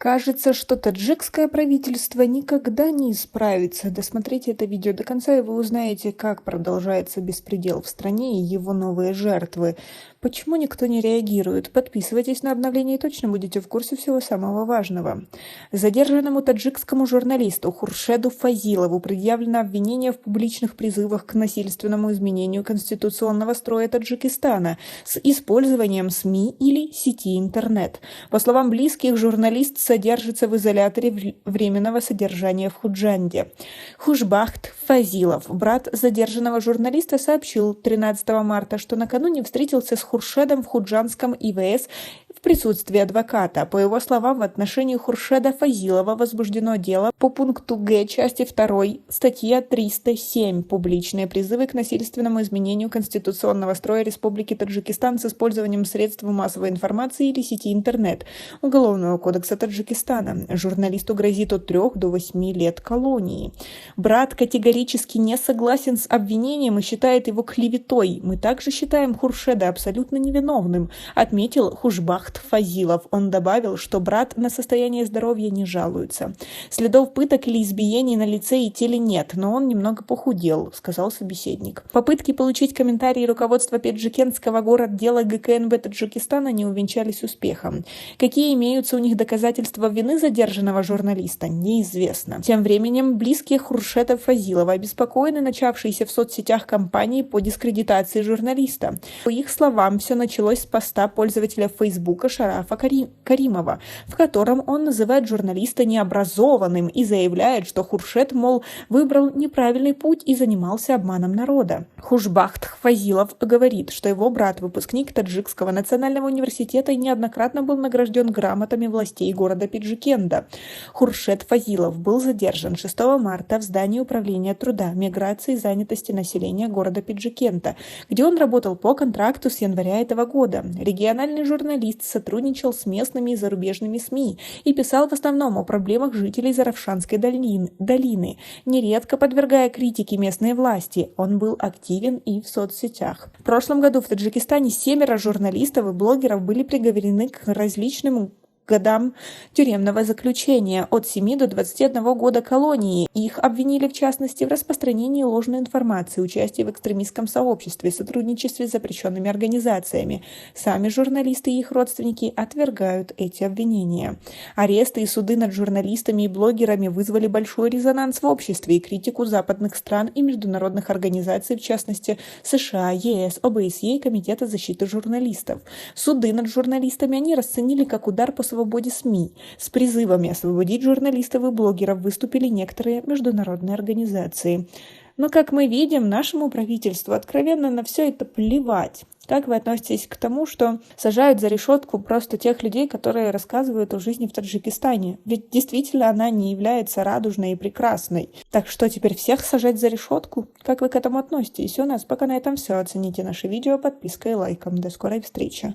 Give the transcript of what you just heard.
Кажется, что таджикское правительство никогда не исправится. Досмотрите это видео до конца, и вы узнаете, как продолжается беспредел в стране и его новые жертвы. Почему никто не реагирует? Подписывайтесь на обновление и точно будете в курсе всего самого важного. Задержанному таджикскому журналисту Хуршеду Фазилову предъявлено обвинение в публичных призывах к насильственному изменению конституционного строя Таджикистана с использованием СМИ или сети интернет. По словам близких, журналист содержится в изоляторе временного содержания в Худжанде. Хушбахт Фазилов, брат задержанного журналиста, сообщил 13 марта, что накануне встретился с Хуршедом в худжанском ИВС в присутствии адвоката. По его словам, в отношении Хуршеда Фазилова возбуждено дело по пункту Г части 2 статья 307 «Публичные призывы к насильственному изменению конституционного строя Республики Таджикистан с использованием средств массовой информации или сети интернет» Уголовного кодекса Таджикистана. Журналисту грозит от 3 до 8 лет колонии. Брат категорически не согласен с обвинением и считает его клеветой. «Мы также считаем Хуршеда абсолютно невиновным», отметил Хушбахт Фазилов. Он добавил, что брат на состояние здоровья не жалуется. Следов пыток или избиений на лице и теле нет, но он немного похудел, сказал собеседник. Попытки получить комментарии руководства Педжикентского городдела ГКНБ Таджикистана не увенчались успехом. Какие имеются у них доказательства вины задержанного журналиста, неизвестно. Тем временем близкие Хуршеда Фазилова обеспокоены начавшейся в соцсетях кампанией по дискредитации журналиста. По их словам, все началось с поста пользователя Фейсбука Шарафа Каримова, в котором он называет журналиста необразованным и заявляет, что Хуршед, мол, выбрал неправильный путь и занимался обманом народа. Хушбахт Фазилов говорит, что его брат, выпускник Таджикского национального университета, и неоднократно был награжден грамотами властей города Пиджикенда. Хуршед Фазилов был задержан 6 марта в здании управления труда, миграции и занятости населения города Пиджикента, где он работал по контракту с января этого года. Региональный журналист сотрудничал с местными и зарубежными СМИ и писал в основном о проблемах жителей Заравшанской долины, нередко подвергая критике местной власти. Он был активен и в соцсетях. В прошлом году в Таджикистане 7 журналистов и блогеров были приговорены к различным годам тюремного заключения, от 7 до 21 года колонии. Их обвинили, в частности, в распространении ложной информации, участии в экстремистском сообществе, сотрудничестве с запрещенными организациями. Сами журналисты и их родственники отвергают эти обвинения. Аресты и суды над журналистами и блогерами вызвали большой резонанс в обществе и критику западных стран и международных организаций, в частности США, ЕС, ОБСЕ и Комитета защиты журналистов. Суды над журналистами они расценили как удар по свободе СМИ. С призывами освободить журналистов и блогеров выступили некоторые международные организации. Но, как мы видим, нашему правительству откровенно на все это плевать. Как вы относитесь к тому, что сажают за решетку просто тех людей, которые рассказывают о жизни в Таджикистане? Ведь действительно она не является радужной и прекрасной. Так что теперь всех сажать за решетку? Как вы к этому относитесь? У нас пока на этом все. Оцените наше видео подпиской и лайком. До скорой встречи.